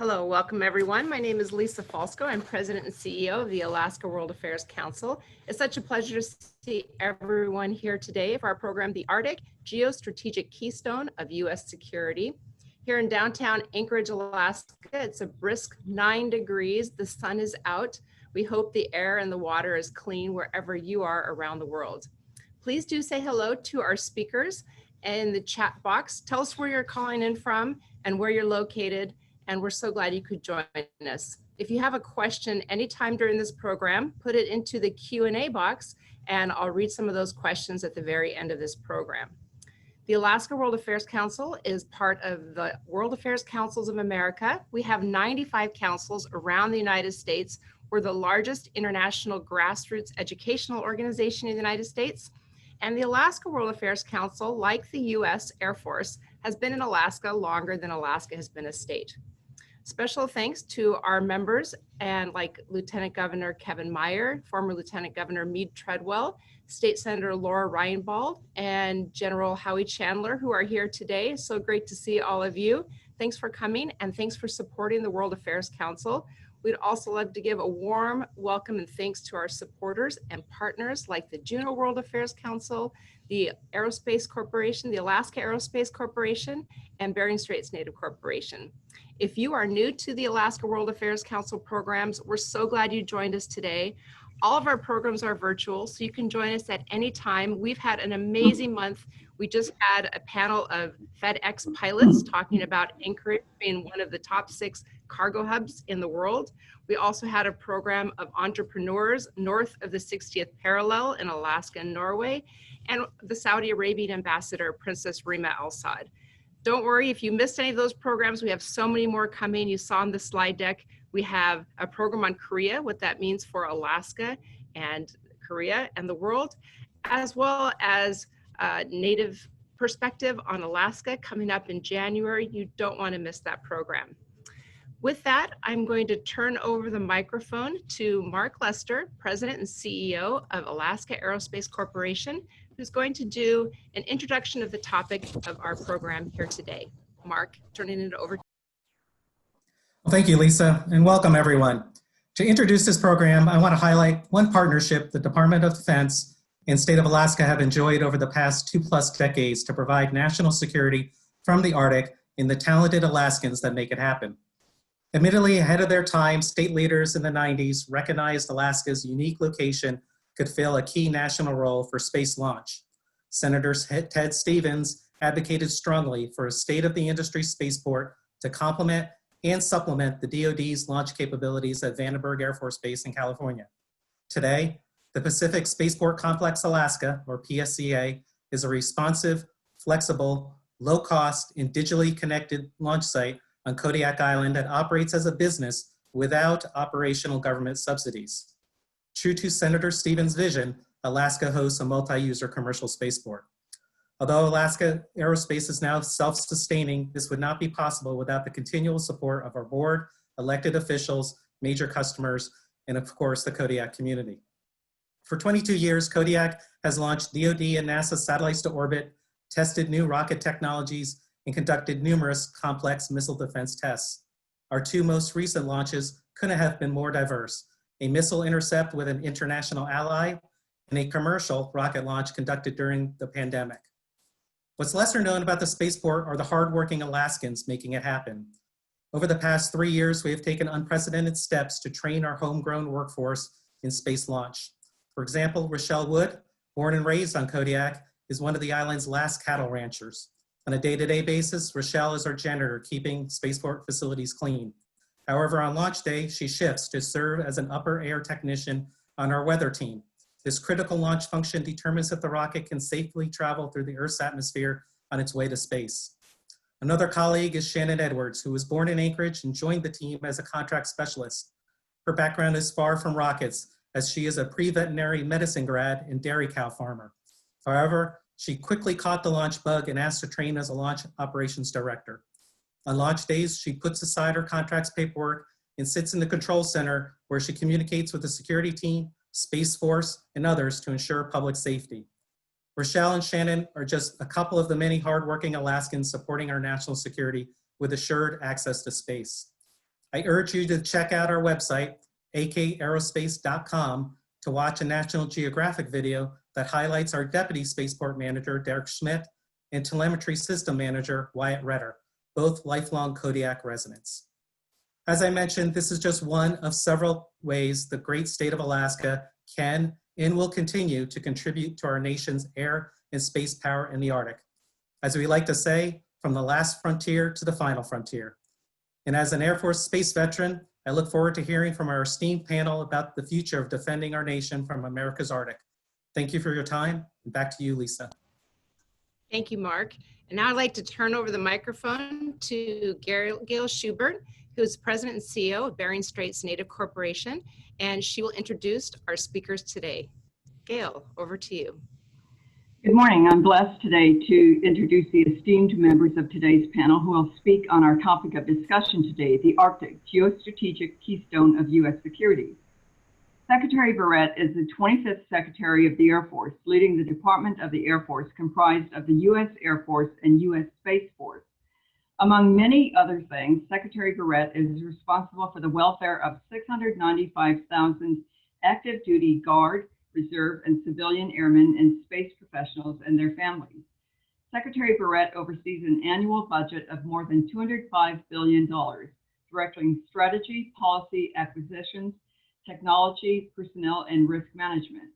Hello, welcome everyone. My name is Lisa Falsco. I'm President and CEO of the Alaska World Affairs Council. It's such a pleasure to see everyone here today for our program, The Arctic, Geostrategic Keystone of U.S. Security. Here in downtown Anchorage, Alaska, it's a brisk 9 degrees. The sun is out. We hope the air and the water is clean wherever you are around the world. Please do say hello to our speakers in the chat box. Tell us where you're calling in from and where you're located. And we're so glad you could join us. If you have a question anytime during this program, put it into the Q&A box and I'll read some of those questions at the very end of this program. The Alaska World Affairs Council is part of the World Affairs Councils of America. We have 95 councils around the United States. We're the largest international grassroots educational organization in the United States. And the Alaska World Affairs Council, like the US Air Force, has been in Alaska longer than Alaska has been a state. Special thanks to our members and like Lieutenant Governor Kevin Meyer, former Lieutenant Governor Meade Treadwell, State Senator Laura Reinbold, and General Howie Chandler, who are here today. So great to see all of you. Thanks for coming and thanks for supporting the World Affairs Council. We'd also love to give a warm welcome and thanks to our supporters and partners like the Juneau World Affairs Council, the Aerospace Corporation, the Alaska Aerospace Corporation, and Bering Straits Native Corporation. If you are new to the Alaska World Affairs Council programs, we're so glad you joined us today. All of our programs are virtual, so you can join us at any time. We've had an amazing month. We just had a panel of FedEx pilots talking about Anchorage being one of the top 6 cargo hubs in the world. We also had a program of entrepreneurs north of the 60th parallel in Alaska and Norway, and the Saudi Arabian ambassador, Princess Rima Al Saud. Don't worry, if you missed any of those programs, we have so many more coming. You saw on the slide deck, we have a program on Korea, what that means for Alaska and Korea and the world, as well as Native perspective on Alaska coming up in January. You don't want to miss that program. With that, I'm going to turn over the microphone to Mark Lester, President and CEO of Alaska Aerospace Corporation, who's going to do an introduction of the topic of our program here today. Mark, turning it over. Well, thank you, Lisa, and welcome everyone. To introduce this program, I want to highlight one partnership the Department of Defense and State of Alaska have enjoyed over the past 2+ decades to provide national security from the Arctic and the talented Alaskans that make it happen. Admittedly ahead of their time, state leaders in the 90s recognized Alaska's unique location could fill a key national role for space launch. Senator Ted Stevens advocated strongly for a state-of-the-industry spaceport to complement and supplement the DoD's launch capabilities at Vandenberg Air Force Base in California. Today, the Pacific Spaceport Complex Alaska, or PSCA, is a responsive, flexible, low-cost, and digitally connected launch site on Kodiak Island that operates as a business without operational government subsidies. True to Senator Stevens' vision, Alaska hosts a multi-user commercial spaceport. Although Alaska Aerospace is now self-sustaining, this would not be possible without the continual support of our board, elected officials, major customers, and of course, the Kodiak community. For 22 years, Kodiak has launched DoD and NASA satellites to orbit, tested new rocket technologies, and conducted numerous complex missile defense tests. Our 2 most recent launches couldn't have been more diverse: a missile intercept with an international ally, and a commercial rocket launch conducted during the pandemic. What's lesser known about the spaceport are the hardworking Alaskans making it happen. Over the past 3 years, we have taken unprecedented steps to train our homegrown workforce in space launch. For example, Rochelle Wood, born and raised on Kodiak, is one of the island's last cattle ranchers. On a day-to-day basis, Rochelle is our janitor, keeping spaceport facilities clean. However, on launch day, she shifts to serve as an upper air technician on our weather team. This critical launch function determines if the rocket can safely travel through the Earth's atmosphere on its way to space. Another colleague is Shannon Edwards, who was born in Anchorage and joined the team as a contract specialist. Her background is far from rockets, as she is a pre-veterinary medicine grad and dairy cow farmer. However, she quickly caught the launch bug and asked to train as a launch operations director. On launch days, she puts aside her contracts paperwork and sits in the control center where she communicates with the security team, Space Force, and others to ensure public safety. Rochelle and Shannon are just a couple of the many hardworking Alaskans supporting our national security with assured access to space. I urge you to check out our website, AKAerospace.com, to watch a National Geographic video that highlights our Deputy Spaceport Manager, Derek Schmidt, and Telemetry System Manager, Wyatt Redder, both lifelong Kodiak residents. As I mentioned, this is just one of several ways the great state of Alaska can and will continue to contribute to our nation's air and space power in the Arctic. As we like to say, from the last frontier to the final frontier. And as an Air Force space veteran, I look forward to hearing from our esteemed panel about the future of defending our nation from America's Arctic. Thank you for your time, and back to you, Lisa. Thank you, Mark. And now I'd like to turn over the microphone to Gail Schubert, who's President and CEO of Bering Straits Native Corporation, and she will introduce our speakers today. Gail, over to you. Good morning. I'm blessed today to introduce the esteemed members of today's panel who will speak on our topic of discussion today, the Arctic, geostrategic keystone of U.S. security. Secretary Barrett is the 25th Secretary of the Air Force, leading the Department of the Air Force comprised of the U.S. Air Force and U.S. Space Force. Among many other things, Secretary Barrett is responsible for the welfare of 695,000 active duty Guard, Reserve, and civilian airmen and space professionals and their families. Secretary Barrett oversees an annual budget of more than $205 billion, directing strategy, policy, acquisitions, technology, personnel, and risk management.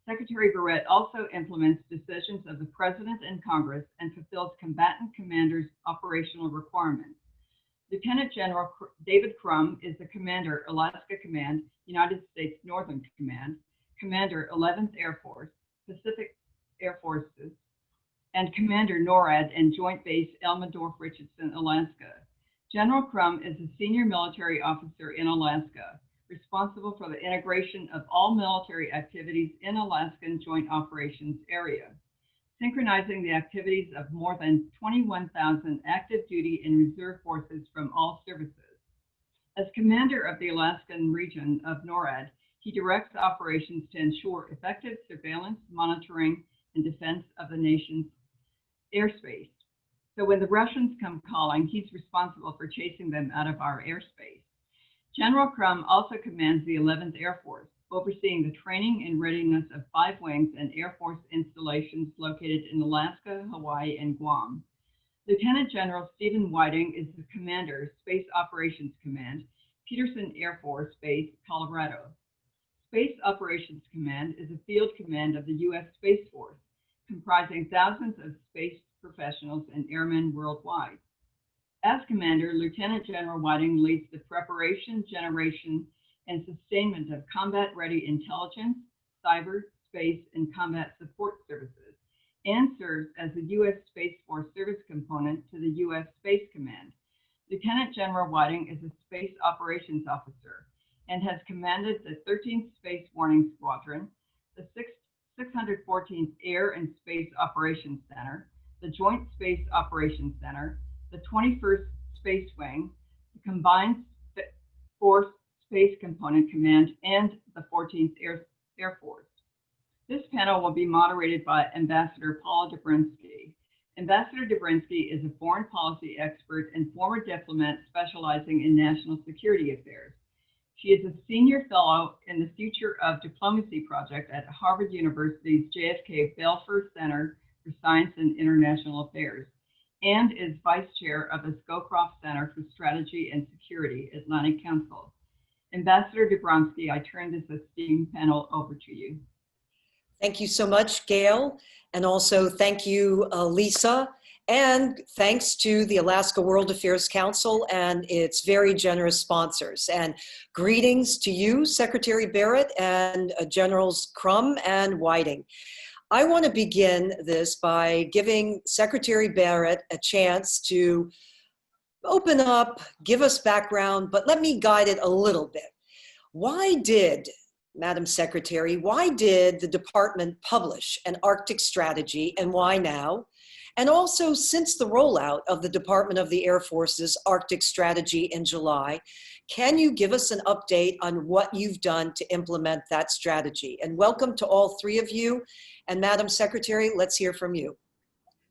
Secretary Barrett also implements decisions of the President and Congress and fulfills combatant commanders' operational requirements. Lieutenant General David Krumm is the Commander, Alaska Command, United States Northern Command, Commander 11th Air Force, Pacific Air Forces, and Commander NORAD and Joint Base Elmendorf-Richardson, Alaska. General Krumm is a senior military officer in Alaska, responsible for the integration of all military activities in Alaskan Joint Operations Area, synchronizing the activities of more than 21,000 active duty and reserve forces from all services. As commander of the Alaskan region of NORAD, he directs operations to ensure effective surveillance, monitoring, and defense of the nation's airspace. So when the Russians come calling, he's responsible for chasing them out of our airspace. General Krumm also commands the 11th Air Force, overseeing the training and readiness of 5 wings and Air Force installations located in Alaska, Hawaii, and Guam. Lieutenant General Stephen Whiting is the commander, Space Operations Command, Peterson Air Force Base, Colorado. Space Operations Command is a field command of the U.S. Space Force, comprising thousands of space professionals and airmen worldwide. As commander, Lieutenant General Whiting leads the preparation, generation, and sustainment of combat-ready intelligence, cyber, space, and combat support services, and serves as the U.S. Space Force service component to the U.S. Space Command. Lieutenant General Whiting is a Space Operations Officer and has commanded the 13th Space Warning Squadron, the 614th Air and Space Operations Center, the Joint Space Operations Center, the 21st Space Wing, the Combined Force Space Component Command, and the 14th Air Force. This panel will be moderated by Ambassador Paula Dubrinsky. Ambassador Dubrinsky is a foreign policy expert and former diplomat specializing in national security affairs. She is a senior fellow in the Future of Diplomacy project at Harvard University's JFK Belfer Center for Science and International Affairs, and is vice chair of the Scowcroft Center for Strategy and Security, Atlantic Council. Ambassador Dubrinsky, I turn this esteemed panel over to you. Thank you so much, Gail. And also thank you, Lisa. And thanks to the Alaska World Affairs Council and its very generous sponsors. And greetings to you, Secretary Barrett, and Generals Krumm and Whiting. I want to begin this by giving Secretary Barrett a chance to open up, give us background, but let me guide it a little bit. Why did, Madam Secretary, why did the department publish an Arctic strategy, and why now? And also, since the rollout of the Department of the Air Force's Arctic strategy in July, can you give us an update on what you've done to implement that strategy? And welcome to all three of you. And Madam Secretary, let's hear from you.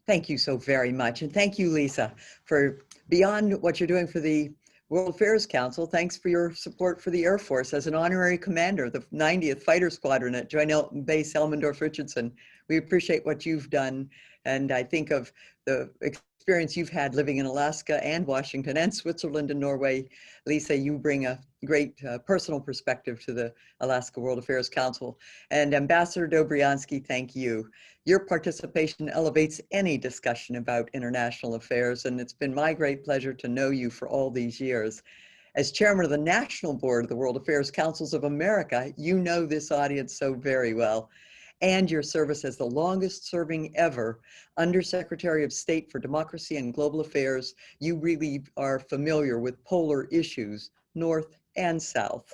Thank you so very much. And thank you, Lisa, for beyond what you're doing for the World Affairs Council, thanks for your support for the Air Force. As an honorary commander of the 90th Fighter Squadron at Joint Base Elmendorf-Richardson, we appreciate what you've done. And I think of the experience you've had living in Alaska and Washington and Switzerland and Norway. Lisa, you bring a great personal perspective to the Alaska World Affairs Council. And Ambassador Dobriansky, thank you. Your participation elevates any discussion about international affairs, and it's been my great pleasure to know you for all these years. As chairman of the National Board of the World Affairs Councils of America, you know this audience so very well, and your service as the longest serving ever Undersecretary of State for Democracy and Global Affairs. You really are familiar with polar issues, North and South.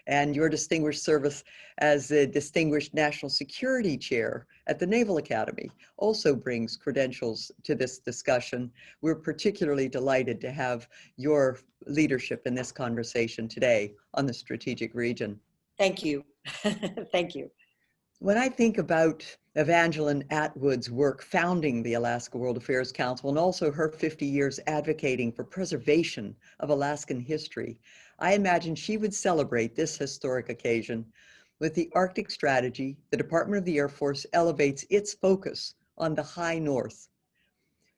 And your distinguished service as the Distinguished National Security Chair at the Naval Academy also brings credentials to this discussion. We're particularly delighted to have your leadership in this conversation today on the strategic region. Thank you. Thank you. When I think about Evangeline Atwood's work founding the Alaska World Affairs Council and also her 50 years advocating for preservation of Alaskan history, I imagine she would celebrate this historic occasion. With the Arctic strategy, the Department of the Air Force elevates its focus on the high north.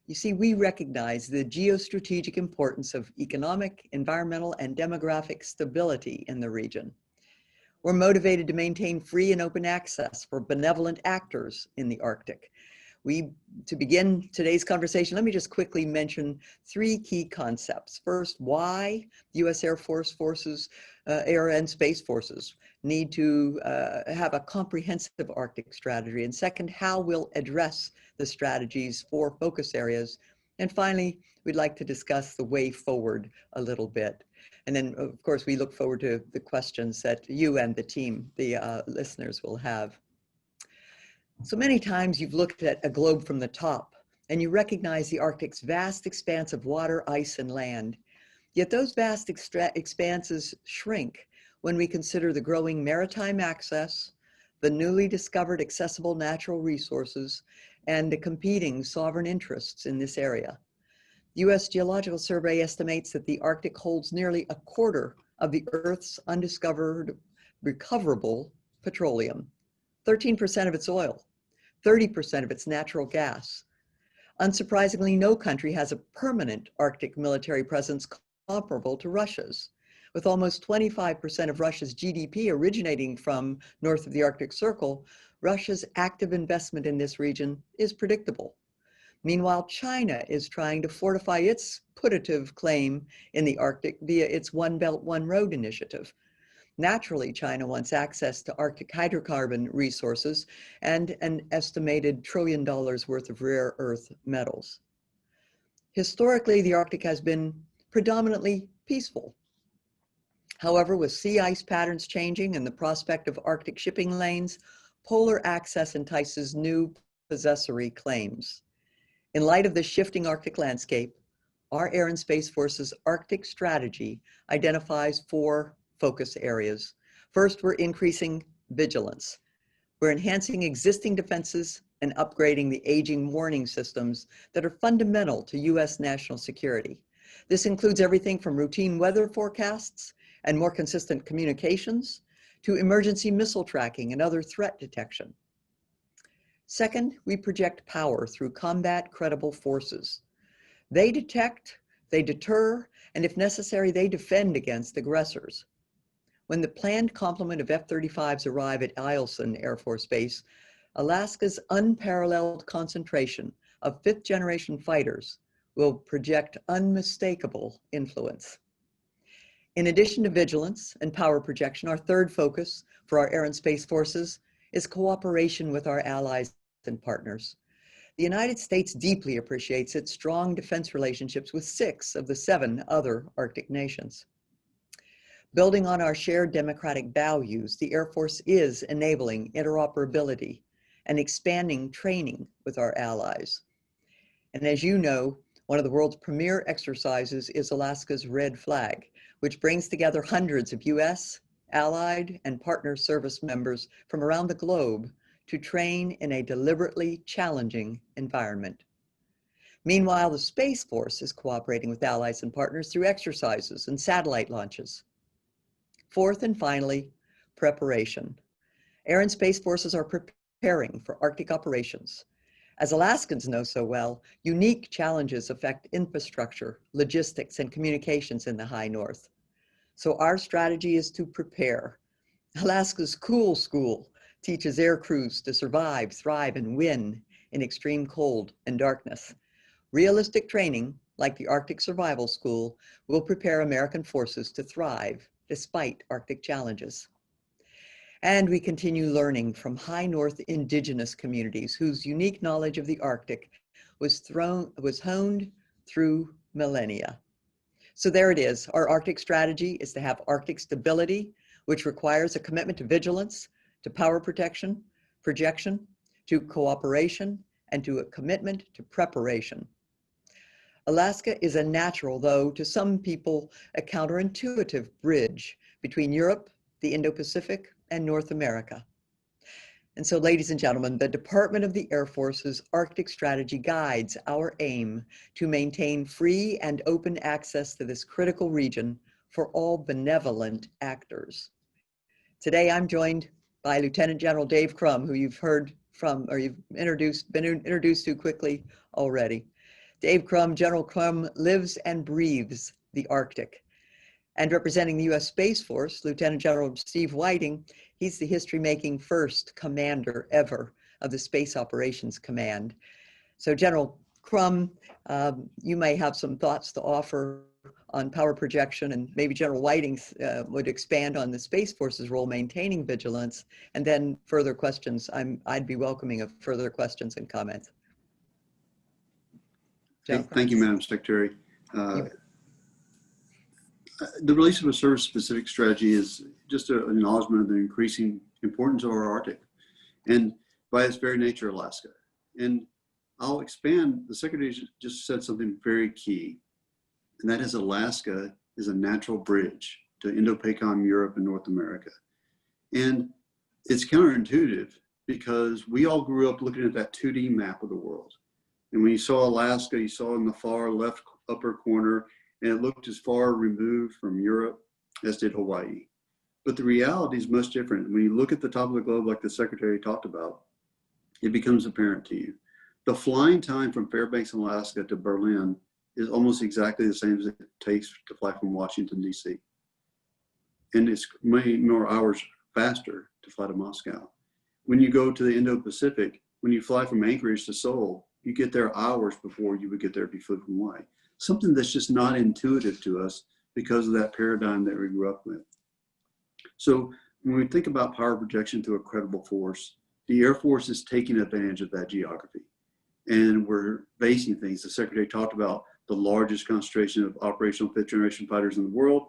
You see, we recognize the geostrategic importance of economic, environmental, and demographic stability in the region. We're motivated to maintain free and open access for benevolent actors in the Arctic. To begin today's conversation, let me just quickly mention three key concepts. First, why the U.S. Air Force forces, air and space forces need to have a comprehensive Arctic strategy. And second, how we'll address the strategies for focus areas. And finally, we'd like to discuss the way forward a little bit. And then, of course, we look forward to the questions that you and the team, the listeners, will have. So many times you've looked at a globe from the top and you recognize the Arctic's vast expanse of water, ice, and land. Yet those vast expanses shrink when we consider the growing maritime access, the newly discovered accessible natural resources, and the competing sovereign interests in this area. The U.S. Geological Survey estimates that the Arctic holds nearly a quarter of the Earth's undiscovered recoverable petroleum, 13% of its oil, 30% of its natural gas. Unsurprisingly, no country has a permanent Arctic military presence comparable to Russia's. With almost 25% of Russia's GDP originating from north of the Arctic Circle, Russia's active investment in this region is predictable. Meanwhile, China is trying to fortify its putative claim in the Arctic via its One Belt, One Road initiative. Naturally, China wants access to Arctic hydrocarbon resources and an estimated $1 trillion worth of rare earth metals. Historically, the Arctic has been predominantly peaceful. However, with sea ice patterns changing and the prospect of Arctic shipping lanes, polar access entices new possessory claims. In light of the shifting Arctic landscape, our Air and Space Force's Arctic strategy identifies 4 focus areas. First, we're increasing vigilance. We're enhancing existing defenses and upgrading the aging warning systems that are fundamental to U.S. national security. This includes everything from routine weather forecasts and more consistent communications to emergency missile tracking and other threat detection. Second, we project power through combat credible forces. They detect, they deter, and if necessary, they defend against aggressors. When the planned complement of F-35s arrive at Eielson Air Force Base, Alaska's unparalleled concentration of 5th-generation fighters will project unmistakable influence. In addition to vigilance and power projection, our third focus for our Air and Space Forces is cooperation with our allies and partners. The United States deeply appreciates its strong defense relationships with 6 of the 7 other Arctic nations. Building on our shared democratic values, the Air Force is enabling interoperability and expanding training with our allies. And as you know, one of the world's premier exercises is Alaska's Red Flag, which brings together hundreds of US, allied, and partner service members from around the globe to train in a deliberately challenging environment. Meanwhile, the Space Force is cooperating with allies and partners through exercises and satellite launches. Fourth and finally, preparation. Air and Space Forces are preparing for Arctic operations. As Alaskans know so well, unique challenges affect infrastructure, logistics, and communications in the high north. So our strategy is to prepare. Alaska's Cool School teaches air crews to survive, thrive, and win in extreme cold and darkness. Realistic training, like the Arctic Survival School, will prepare American forces to thrive despite Arctic challenges. And we continue learning from high north indigenous communities whose unique knowledge of the Arctic was honed through millennia. So there it is. Our Arctic strategy is to have Arctic stability, which requires a commitment to vigilance, to power protection, projection, to cooperation, and to a commitment to preparation. Alaska is a natural, though to some people, a counterintuitive bridge between Europe, the Indo-Pacific, and North America. And so, ladies and gentlemen, the Department of the Air Force's Arctic strategy guides our aim to maintain free and open access to this critical region for all benevolent actors. Today, I'm joined by Lieutenant General Dave Krumm, who you've heard from, or you've been introduced to quickly already. Dave Krumm, General Krumm, lives and breathes the Arctic. And representing the U.S. Space Force, Lieutenant General Steve Whiting, he's the history-making first commander ever of the Space Operations Command. So General Krumm, you may have some thoughts to offer on power projection, and maybe General Whiting would expand on the Space Force's role maintaining vigilance, and then further questions. I'd be welcoming of further questions and comments. Thank you, Madam Secretary. The release of a service-specific strategy is just an acknowledgement of the increasing importance of our Arctic, and by its very nature, Alaska. And I'll expand, the Secretary just said something very key, and that is Alaska is a natural bridge to Indo-PACOM, Europe, and North America. And it's counterintuitive because we all grew up looking at that 2D map of the world. And when you saw Alaska, you saw in the far left upper corner, and it looked as far removed from Europe as did Hawaii. But the reality is much different. When you look at the top of the globe, like the Secretary talked about, it becomes apparent to you. The flying time from Fairbanks, Alaska to Berlin is almost exactly the same as it takes to fly from Washington, D.C. And it's many more hours faster to fly to Moscow. When you go to the Indo-Pacific, when you fly from Anchorage to Seoul, you get there hours before you would get there if you flew from Hawaii. Something that's just not intuitive to us because of that paradigm that we grew up with. So when we think about power projection to a credible force, the Air Force is taking advantage of that geography. And we're basing things. The Secretary talked about the largest concentration of operational fifth generation fighters in the world.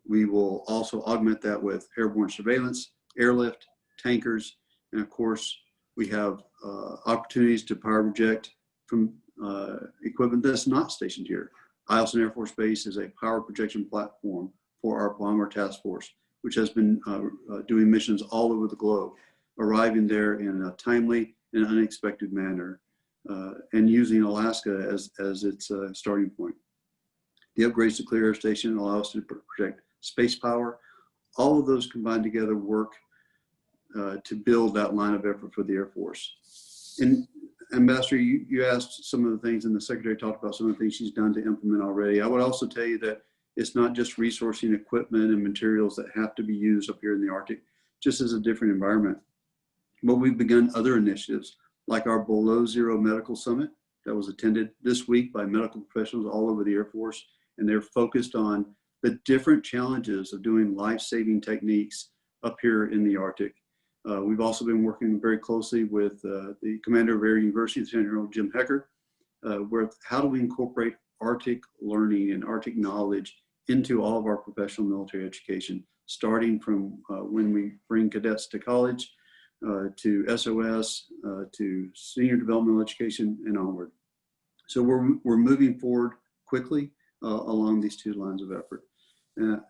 We will also augment that with airborne surveillance, airlift, tankers, and of course, we have opportunities to power project from equipment that's not stationed here. Eielson Air Force Base is a power projection platform for our bomber task force, which has been doing missions all over the globe, arriving there in a timely and unexpected manner, and using Alaska as its starting point. The upgrades to Clear Air Station allow us to project space power. All of those combined together work to build that line of effort for the Air Force. And Ambassador, you asked some of the things, and the Secretary talked about some of the things she's done to implement already. I would also tell you that it's not just resourcing equipment and materials that have to be used up here in the Arctic, just as a different environment. But we've begun other initiatives, like our Below Zero Medical Summit that was attended this week by medical professionals all over the Air Force, and they're focused on the different challenges of doing life-saving techniques up here in the Arctic. We've also been working very closely with the Commander of Air University, Lieutenant General Jim Hecker, where how do we incorporate Arctic learning and Arctic knowledge into all of our professional military education, starting from when we bring cadets to college, to SOS, to senior developmental education, and onward. So we're moving forward quickly along these two lines of effort. And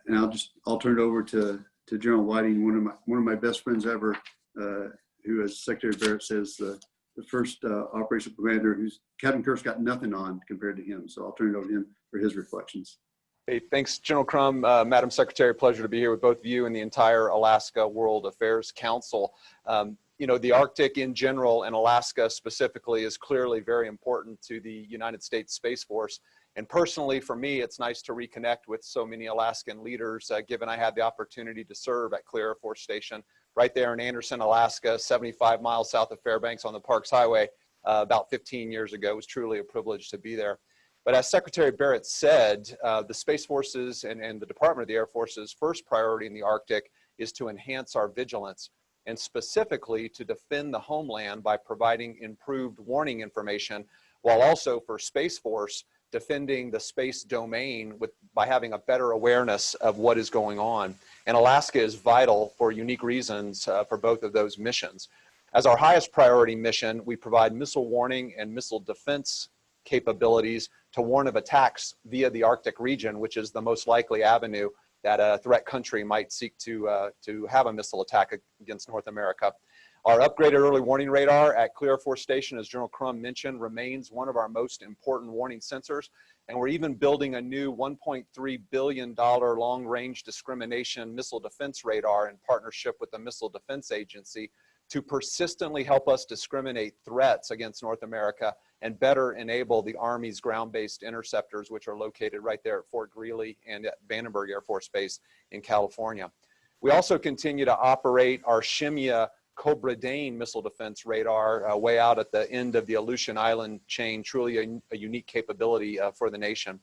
I'll turn it over to General Whiting, one of my best friends ever, who, as Secretary Barrett says, the the first operational commander, who's Captain Kirk's got nothing on compared to him. So I'll turn it over to him for his reflections. Hey, thanks, General Krumm. Madam Secretary, pleasure to be here with both of you and the entire Alaska World Affairs Council. You know, the Arctic in general and Alaska specifically is clearly very important to the United States Space Force. And personally, for me, it's nice to reconnect with so many Alaskan leaders, given I had the opportunity to serve at Clear Air Force Station right there in Anderson, Alaska, 75 miles south of Fairbanks on the Parks Highway about 15 years ago. It was truly a privilege to be there. But as Secretary Barrett said, the Space Forces and the Department of the Air Force's first priority in the Arctic is to enhance our vigilance, and specifically to defend the homeland by providing improved warning information, while also for Space Force defending the space domain by having a better awareness of what is going on. And Alaska is vital for unique reasons for both of those missions. As our highest priority mission, we provide missile warning and missile defense capabilities to warn of attacks via the Arctic region, which is the most likely avenue that a threat country might seek to have a missile attack against North America. Our upgraded early warning radar at Clear Air Force Station, as General Krumm mentioned, remains one of our most important warning sensors. And we're even building a new $1.3 billion long-range discrimination missile defense radar in partnership with the Missile Defense Agency to persistently help us discriminate threats against North America and better enable the Army's ground-based interceptors, which are located right there at Fort Greely and at Vandenberg Air Force Base in California. We also continue to operate our Shimya Cobra Dane missile defense radar way out at the end of the Aleutian Island chain, truly a unique capability for the nation.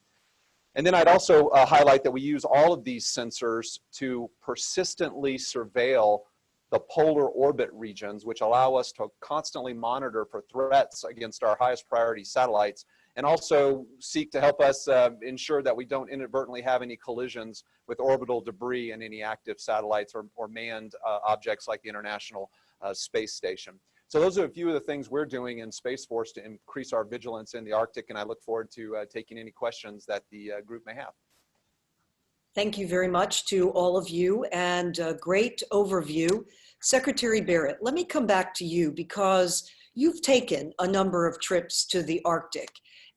And then I'd also highlight that we use all of these sensors to persistently surveil the polar orbit regions, which allow us to constantly monitor for threats against our highest priority satellites, and also seek to help us ensure that we don't inadvertently have any collisions with orbital debris in any active satellites or manned objects like the International Space Station. So those are a few of the things we're doing in Space Force to increase our vigilance in the Arctic, and I look forward to taking any questions that the group may have. Thank you very much to all of you, and a great overview. Secretary Barrett, let me come back to you because you've taken a number of trips to the Arctic,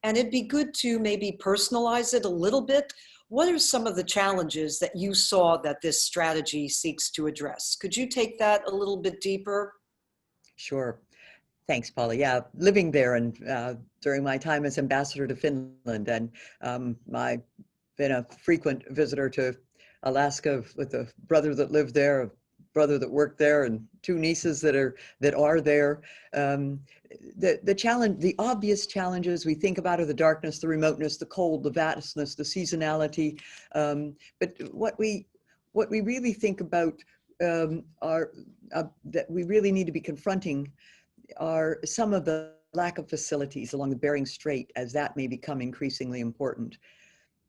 and it'd be good to maybe personalize it a little bit. What are some of the challenges that you saw that this strategy seeks to address? Could you take that a little bit deeper? Sure. Thanks, Paula. Yeah, living there and during my time as ambassador to Finland, and I've been a frequent visitor to Alaska with a brother that lived there, a brother that worked there, and two nieces that are there. The challenge, the obvious challenges we think about are the darkness, the remoteness, the cold, the vastness, the seasonality. But what we really think about are that we really need to be confronting are some of the lack of facilities along the Bering Strait, as that may become increasingly important.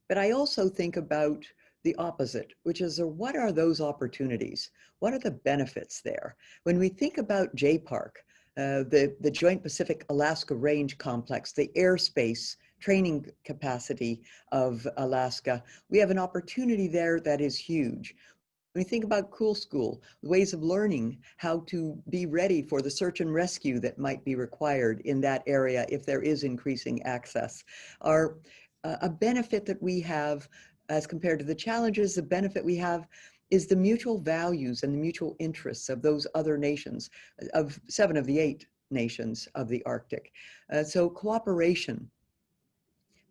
But I also think about the opposite, which is what are those opportunities? What are the benefits there? When we think about JPARC, the Joint Pacific Alaska Range Complex, the airspace training capacity of Alaska, we have an opportunity there that is huge. When we think about Cool School, ways of learning how to be ready for the search and rescue that might be required in that area if there is increasing access, are a benefit that we have as compared to the challenges. The benefit we have is the mutual values and the mutual interests of those other nations, of 7 of the 8 nations of the Arctic. So cooperation,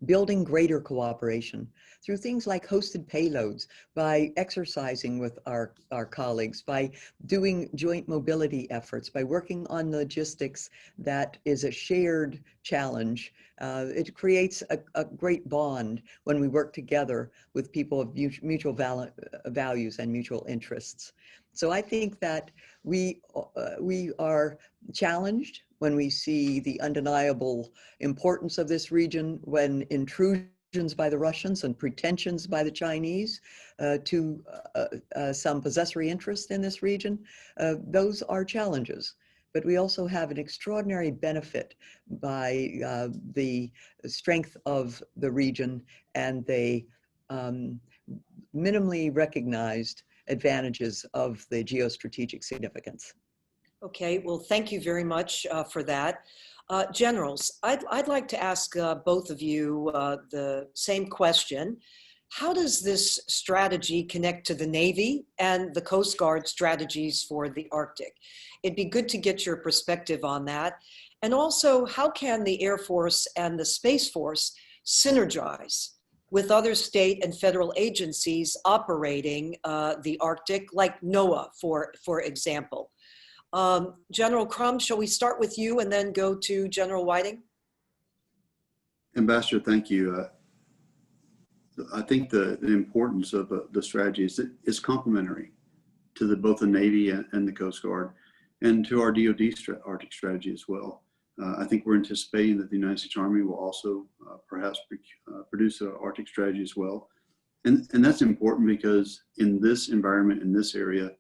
building greater cooperation through things like hosted payloads, by exercising with our colleagues, by doing joint mobility efforts, by working on logistics that is a shared challenge. It creates a great bond when we work together with people of mutual values and mutual interests. So I think that we are challenged when we see the undeniable importance of this region, when intrusions by the Russians and pretensions by the Chinese to some possessory interest in this region. Those are challenges. But we also have an extraordinary benefit by the strength of the region and the minimally recognized advantages of the geostrategic significance. Okay, well, thank you very much for that. Generals, I'd like to ask both of you the same question. How does this strategy connect to the Navy and the Coast Guard strategies for the Arctic? It'd be good to get your perspective on that. And also, how can the Air Force and the Space Force synergize with other state and federal agencies operating the Arctic, like NOAA, for example? General Krumm, shall we start with you and then go to General Whiting? Ambassador, thank you. I think the importance of the strategy is complementary to both the Navy and the Coast Guard, and to our DoD Arctic strategy as well. I think we're anticipating that the United States Army will also perhaps produce an Arctic strategy as well. And that's important because in this environment, in this area,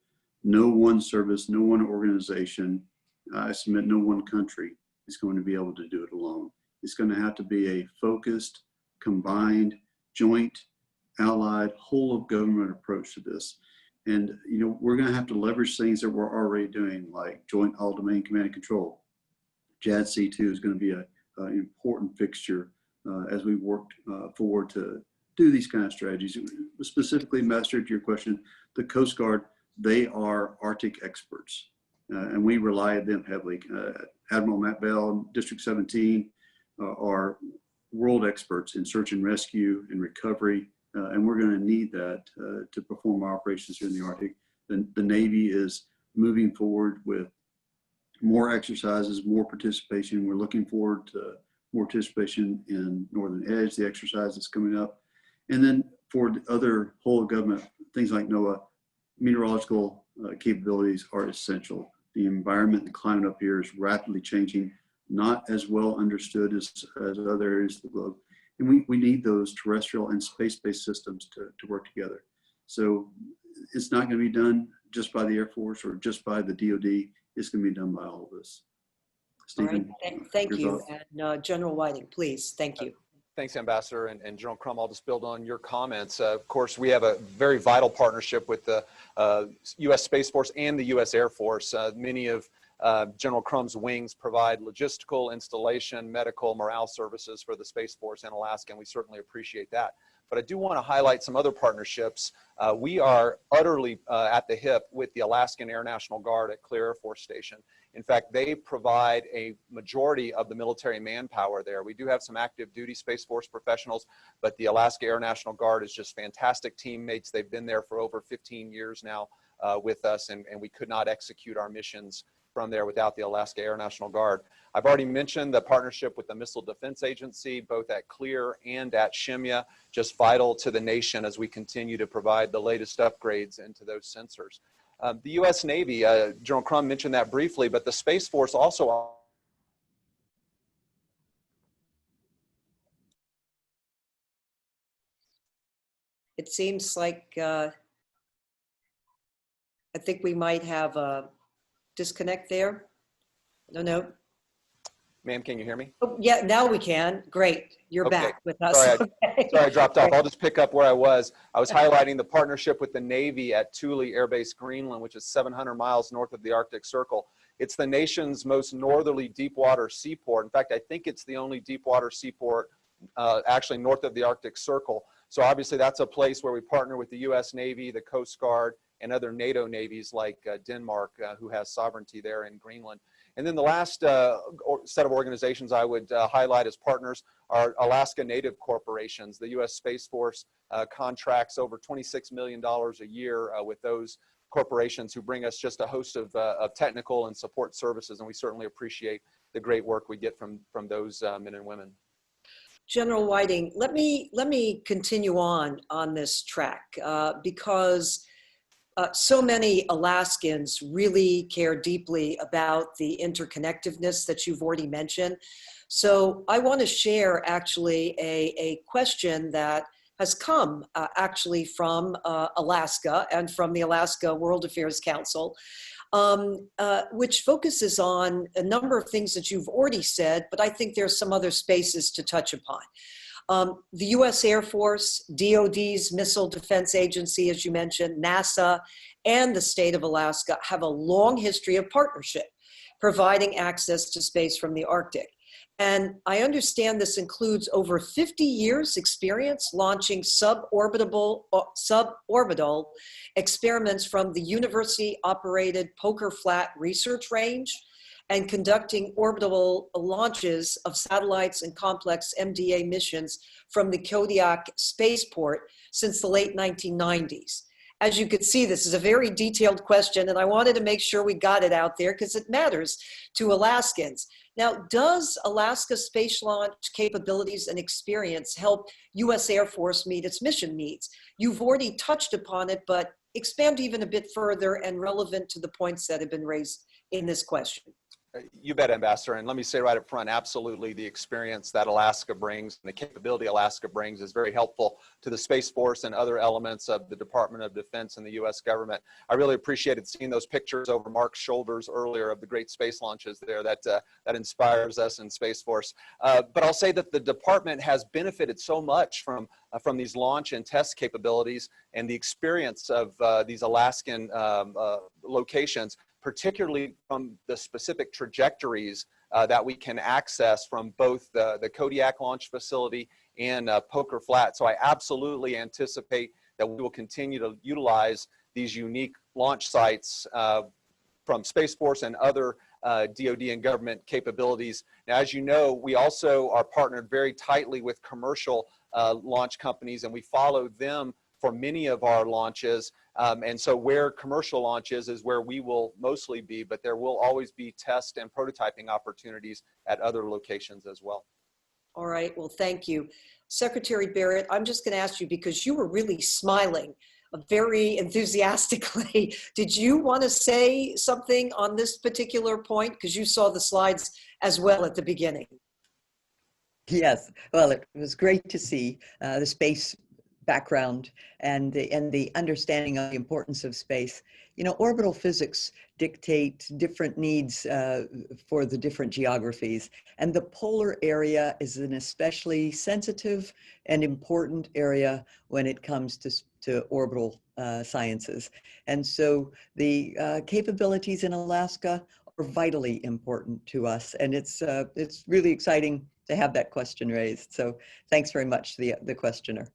no one service, no one organization, I submit no one country is going to be able to do it alone. It's going to have to be a focused, combined, joint, allied, whole of government approach to this. And, you know, we're going to have to leverage things that we're already doing, like joint all domain command and control. JADC2 is going to be an important fixture as we work forward to do these kind of strategies. Specifically, Master, to your question, the Coast Guard, they are Arctic experts, and we rely on them heavily. Admiral Matt Bell, District 17, are world experts in search and rescue and recovery, and we're going to need that to perform our operations here in the Arctic. The Navy is moving forward with more exercises, more participation. We're looking forward to more participation in Northern Edge, the exercise that's coming up. And then for the other whole of government, things like NOAA, meteorological capabilities are essential. The environment and climate up here is rapidly changing, not as well understood as other areas of the globe. And we need those terrestrial and space-based systems to work together. So it's not going to be done just by the Air Force or just by the DoD. It's going to be done by all of us. Stephen, all right, thank you. And General Whiting, please, thank you. Thanks, Ambassador. And General Krumm, I'll just build on your comments. Of course, we have a very vital partnership with the U.S. Space Force and the U.S. Air Force. Many of General Crumm's wings provide logistical, installation, medical, morale services for the Space Force in Alaska, and we certainly appreciate that. But I do want to highlight some other partnerships. We are utterly at the hip with the Alaskan Air National Guard at Clear Air Force Station. In fact, they provide a majority of the military manpower there. We do have some active duty Space Force professionals, but the Alaska Air National Guard is just fantastic teammates. They've been there for over 15 years now with us, and we could not execute our missions from there without the Alaska Air National Guard. I've already mentioned the partnership with the Missile Defense Agency, both at Clear and at Shemya, just vital to the nation as we continue to provide the latest upgrades into those sensors. The U.S. Navy, General Krumm mentioned that briefly, but the Space Force also It seems like I think we might have a disconnect there. No. Ma'am, can you hear me? Oh, yeah, now we can. Great. You're Okay. back with us. Sorry, Okay. sorry, I dropped off. I'll just pick up where I was. I was highlighting the partnership with the Navy at Thule Air Base, Greenland, which is 700 miles north of the Arctic Circle. It's the nation's most northerly deepwater seaport. In fact, I think it's the only deepwater seaport actually north of the Arctic Circle. So obviously that's a place where we partner with the U.S. Navy, the Coast Guard, and other NATO navies like Denmark, who has sovereignty there in Greenland. And then the last set of organizations I would highlight as partners are Alaska Native corporations. The U.S. Space Force contracts over $26 million a year with those corporations who bring us just a host of technical and support services, and we certainly appreciate the great work we get from those men and women. General Whiting, let me continue on this track because so many Alaskans really care deeply about the interconnectedness that you've already mentioned. So I want to share actually a question that has come actually from Alaska and from the Alaska World Affairs Council, which focuses on a number of things that you've already said, but I think there's some other spaces to touch upon. The U.S. Air Force, DOD's Missile Defense Agency, as you mentioned, NASA, and the state of Alaska have a long history of partnership. providing access to space from the Arctic. And I understand this includes over 50 years experience launching suborbital experiments from the university-operated Poker Flat Research Range and conducting orbital launches of satellites and complex MDA missions from the Kodiak spaceport since the late 1990s. As you could see, this is a very detailed question, and I wanted to make sure we got it out there because it matters to Alaskans. Now, does Alaska's space launch capabilities and experience help U.S. Air Force meet its mission needs? You've already touched upon it, but expand even a bit further and relevant to the points that have been raised in this question. You bet, Ambassador. And let me say right up front, absolutely, the experience that Alaska brings and the capability Alaska brings is very helpful to the Space Force and other elements of the Department of Defense and the U.S. government. I really appreciated seeing those pictures over Mark's shoulders earlier of the great space launches there. That inspires us in Space Force. But I'll say that the department has benefited so much from these launch and test capabilities and the experience of these Alaskan locations, particularly from the specific trajectories that we can access from both the Kodiak launch facility and Poker Flat. So I absolutely anticipate that we will continue to utilize these unique launch sites from Space Force and other DoD and government capabilities. Now, as you know, we also are partnered very tightly with commercial launch companies, and we follow them for many of our launches. And so where commercial launch is where we will mostly be, but there will always be test and prototyping opportunities at other locations as well. All right, well, thank you. Secretary Barrett, I'm just gonna ask you because you were really smiling very enthusiastically. Did you wanna say something on this particular point? Because you saw the slides as well at the beginning. Yes, well, it was great to see the space background and the understanding of the importance of space. You know, orbital physics dictate different needs for the different geographies, and the polar area is an especially sensitive and important area when it comes to orbital sciences. And so the capabilities in Alaska are vitally important to us, and it's really exciting to have that question raised. So thanks very much to the questioner.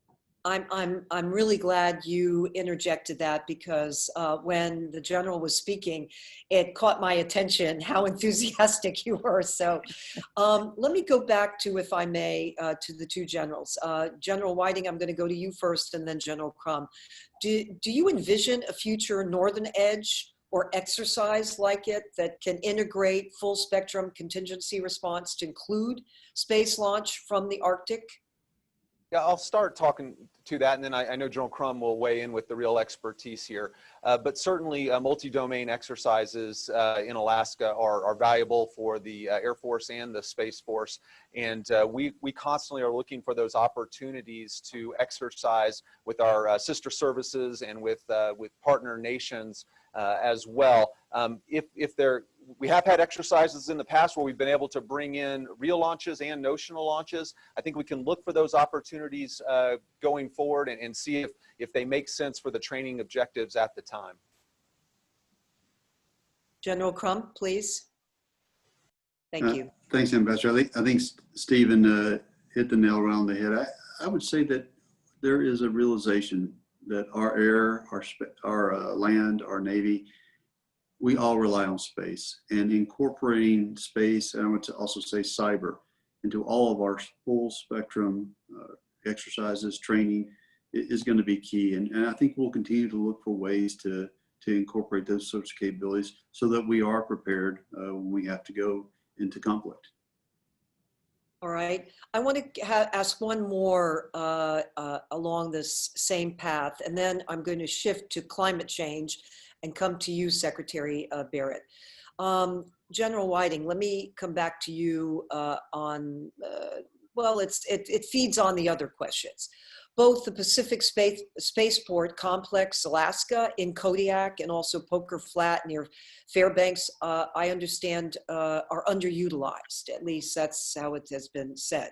I'm really glad you interjected that because when the general was speaking, it caught my attention how enthusiastic you were. So let me go back to, if I may, to the two generals. General Whiting, I'm going to go to you first, and then General Krumm. Do you envision a future Northern Edge or exercise like it that can integrate full spectrum contingency response to include space launch from the Arctic? Yeah, I'll start talking to that, and then I know General Krumm will weigh in with the real expertise here. But certainly multi-domain exercises in Alaska are valuable for the Air Force and the Space Force. And we constantly are looking for those opportunities to exercise with our sister services and with partner nations as well. We have had exercises in the past where we've been able to bring in real launches and notional launches. I think we can look for those opportunities going forward and see if they make sense for the training objectives at the time. General Krumm, please. Thank you. Thanks, Ambassador. I think Stephen hit the nail around the head. I would say that there is a realization that our air, our land, our Navy, we all rely on space, and incorporating space, and I would also say cyber, into all of our full spectrum exercises, training is going to be key. And I think we'll continue to look for ways to incorporate those sorts of capabilities so that we are prepared when we have to go into conflict. All right. I want to ask one more along this same path, and then I'm going to shift to climate change and come to you, Secretary Barrett. General Whiting, let me come back to you on, well, it feeds on the other questions. Both the Pacific Spaceport Complex, Alaska, in Kodiak, and also Poker Flat near Fairbanks, I understand are underutilized. At least that's how it has been said.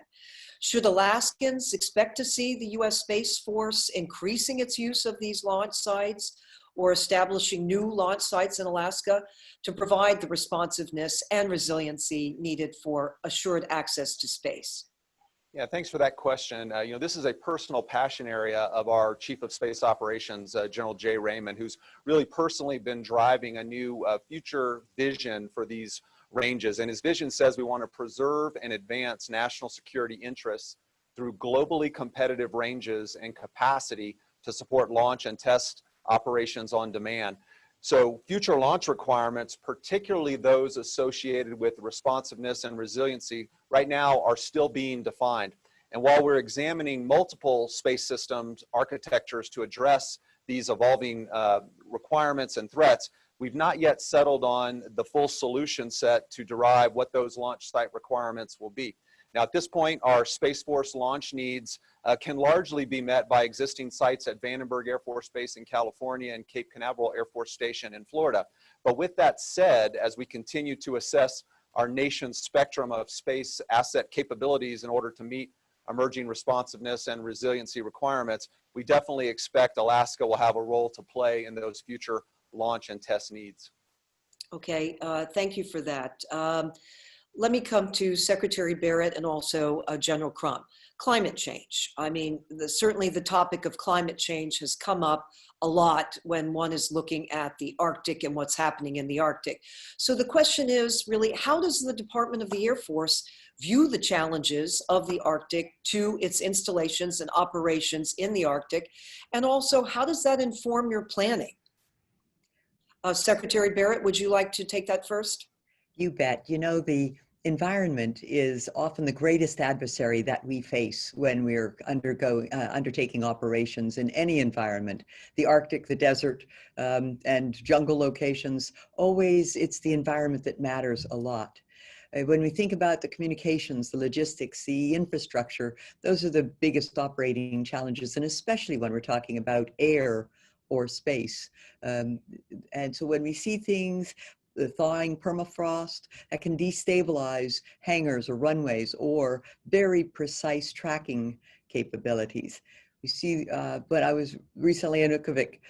Should Alaskans expect to see the U.S. Space Force increasing its use of these launch sites, or establishing new launch sites in Alaska to provide the responsiveness and resiliency needed for assured access to space? Yeah, thanks for that question. This is a personal passion area of our Chief of Space Operations, General Jay Raymond, who's really personally been driving a new future vision for these ranges. And his vision says we want to preserve and advance national security interests through globally competitive ranges and capacity to support launch and test operations on demand. So future launch requirements, particularly those associated with responsiveness and resiliency, right now are still being defined. And while we're examining multiple space systems architectures to address these evolving requirements and threats, we've not yet settled on the full solution set to derive what those launch site requirements will be. Now, at this point, our Space Force launch needs can largely be met by existing sites at Vandenberg Air Force Base in California and Cape Canaveral Air Force Station in Florida. But with that said, as we continue to assess our nation's spectrum of space asset capabilities in order to meet emerging responsiveness and resiliency requirements, we definitely expect Alaska will have a role to play in those future launch and test needs. Okay, thank you for that. Let me come to Secretary Barrett and also General Krumm. Climate change. I mean, certainly the topic of climate change has come up a lot when one is looking at the Arctic and what's happening in the Arctic. So the question is really, how does the Department of the Air Force view the challenges of the Arctic to its installations and operations in the Arctic? And also, how does that inform your planning? Secretary Barrett, would you like to take that first? You bet. You know, the environment is often the greatest adversary that we face when we're undertaking operations in any environment. The Arctic, the desert, and jungle locations, always it's the environment that matters a lot. When we think about the communications, the logistics, the infrastructure, those are the biggest operating challenges, and especially when we're talking about air or space. And so when we see things, the thawing permafrost that can destabilize hangars or runways or very precise tracking capabilities. We see, when I was recently in Reykjavik,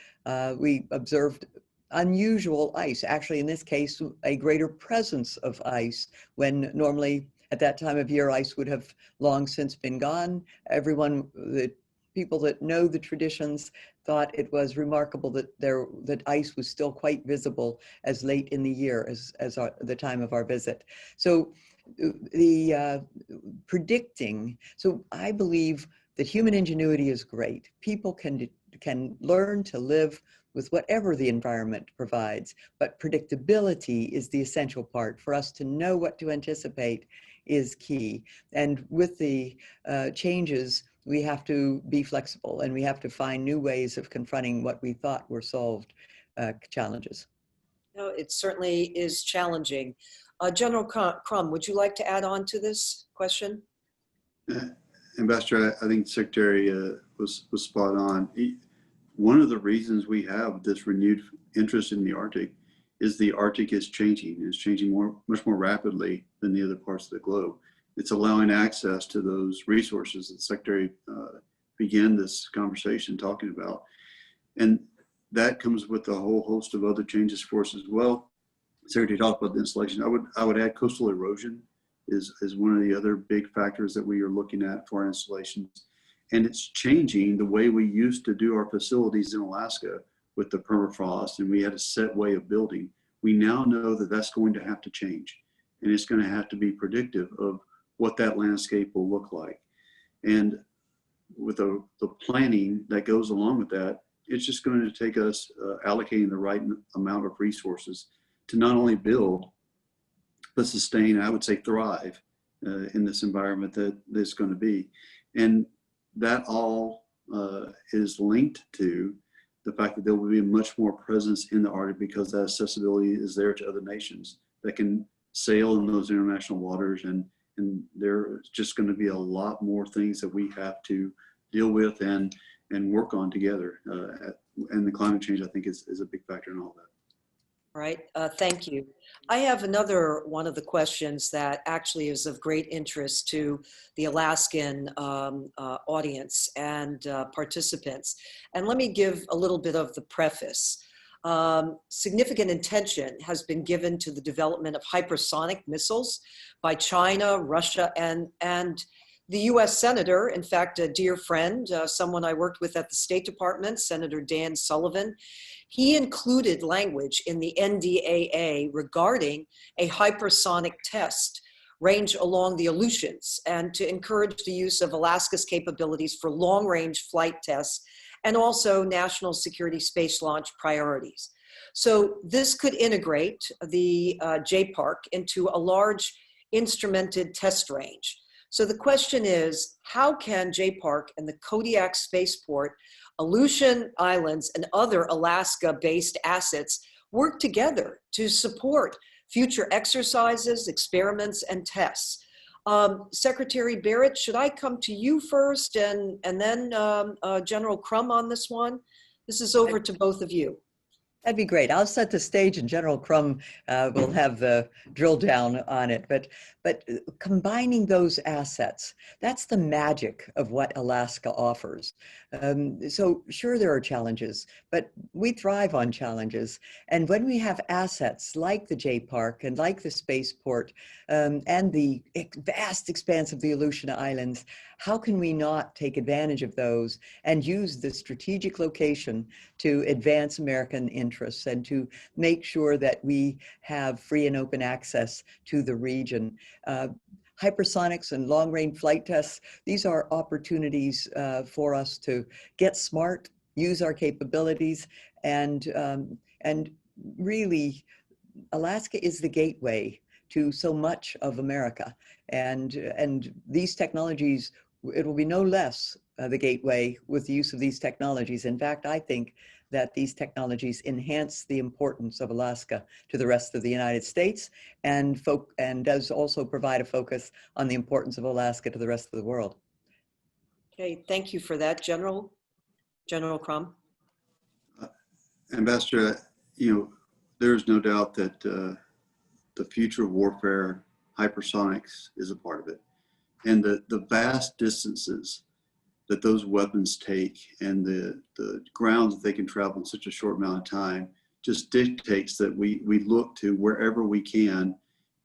we observed unusual ice, actually in this case, a greater presence of ice when normally at that time of year, ice would have long since been gone. Everyone, the people that know the traditions thought it was remarkable that that ice was still quite visible as late in the year as the time of our visit. So the predicting, so I believe that human ingenuity is great. People can learn to live with whatever the environment provides, but predictability is the essential part. For us to know what to anticipate is key. And with the changes, we have to be flexible and we have to find new ways of confronting what we thought were solved challenges. No, it certainly is challenging. General Krumm, would you like to add on to this question? Ambassador, I think the Secretary was spot on. One of the reasons we have this renewed interest in the Arctic is the Arctic is changing. It's changing much more rapidly than the other parts of the globe. It's allowing access to those resources that the Secretary began this conversation talking about. And that comes with a whole host of other changes for us as well. The Secretary talked about the installation. I would add coastal erosion is one of the other big factors that we are looking at for our installations. And it's changing the way we used to do our facilities in Alaska with the permafrost, and we had a set way of building. We now know that that's going to have to change, and it's going to have to be predictive of what that landscape will look like. And with the planning that goes along with that, it's just going to take us allocating the right amount of resources to not only build, but sustain, I would say thrive in this environment that it's going to be. And that all is linked to the fact that there will be much more presence in the Arctic because that accessibility is there to other nations that can sail in those international waters, and there's just going to be a lot more things that we have to deal with and work on together. And the climate change, I think, is a big factor in all that. All right, thank you. I have another one of the questions that actually is of great interest to the Alaskan audience and participants. And let me give a little bit of the preface. significant attention has been given to the development of hypersonic missiles by China, Russia, and the US Senator, in fact, a dear friend, someone I worked with at the State Department, Senator Dan Sullivan, he included language in the NDAA regarding a hypersonic test range along the Aleutians and to encourage the use of Alaska's capabilities for long-range flight tests and also national security space launch priorities. So this could integrate the JPARC into a large instrumented test range. So the question is, how can JPARC and the Kodiak Spaceport, Aleutian Islands, and other Alaska-based assets work together to support future exercises, experiments, and tests? Secretary Barrett, should I come to you first and then General Krumm on this one? This is over to both of you. That'd be great. I'll set the stage and General Krumm will have the drill down on it. But combining those assets, that's the magic of what Alaska offers. So sure, there are challenges, but we thrive on challenges. And when we have assets like the JPARC and like the spaceport and the vast expanse of the Aleutian Islands, how can we not take advantage of those and use the strategic location to advance American interests and to make sure that we have free and open access to the region? Hypersonics and long-range flight tests, these are opportunities for us to get smart, use our capabilities, and really, Alaska is the gateway to so much of America. And these technologies, it will be no less the gateway with the use of these technologies. In fact, I think that these technologies enhance the importance of Alaska to the rest of the United States and does also provide a focus on the importance of Alaska to the rest of the world. Okay, thank you for that, General Krumm. Ambassador, there's no doubt that the future of warfare, hypersonics is a part of it. And the vast distances that those weapons take and the grounds that they can travel in such a short amount of time just dictates that we look to wherever we can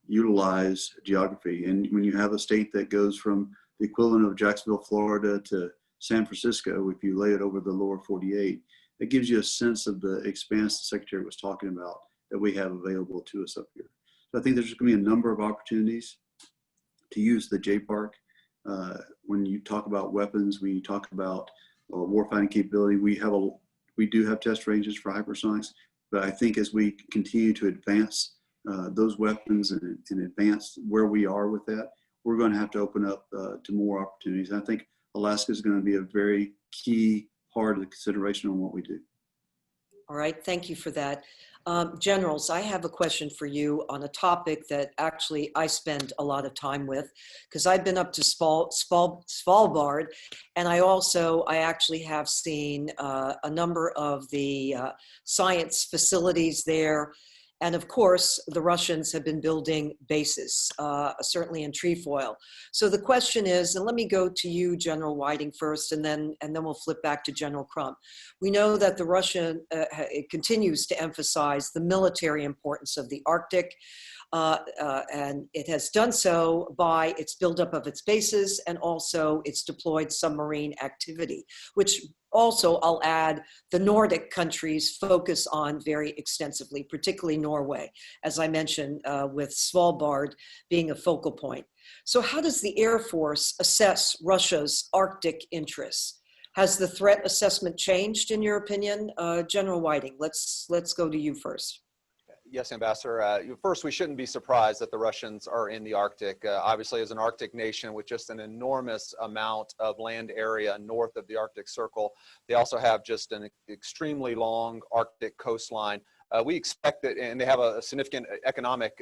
utilize geography. And when you have a state that goes from the equivalent of Jacksonville, Florida to San Francisco, if you lay it over the lower 48, it gives you a sense of the expanse the Secretary was talking about that we have available to us up here. So I think there's going to be a number of opportunities to use the JPARC. When you talk about weapons, when you talk about warfighting capability, we do have test ranges for hypersonics, but I think as we continue to advance those weapons and advance where we are with that, we're going to have to open up to more opportunities. And I think Alaska is going to be a very key part of the consideration on what we do. All right, thank you for that. Generals, I have a question for you on a topic that actually I spend a lot of time with, because I've been up to Svalbard, and I actually have seen a number of the science facilities there. And of course, the Russians have been building bases, certainly in trefoil. So the question is, and let me go to you, General Whiting, first, and then we'll flip back to General Krumm. We know that the Russian continues to emphasize the military importance of the Arctic, and it has done so by its buildup of its bases and also its deployed submarine activity, which also, I'll add, the Nordic countries focus on very extensively, particularly Norway, as I mentioned, with Svalbard being a focal point. So how does the Air Force assess Russia's Arctic interests? Has the threat assessment changed, in your opinion? General Whiting, let's go to you first. Yes, Ambassador. First, we shouldn't be surprised that the Russians are in the Arctic. Obviously, as an Arctic nation with just an enormous amount of land area north of the Arctic Circle, they also have just an extremely long Arctic coastline. We expect that, and they have a significant economic,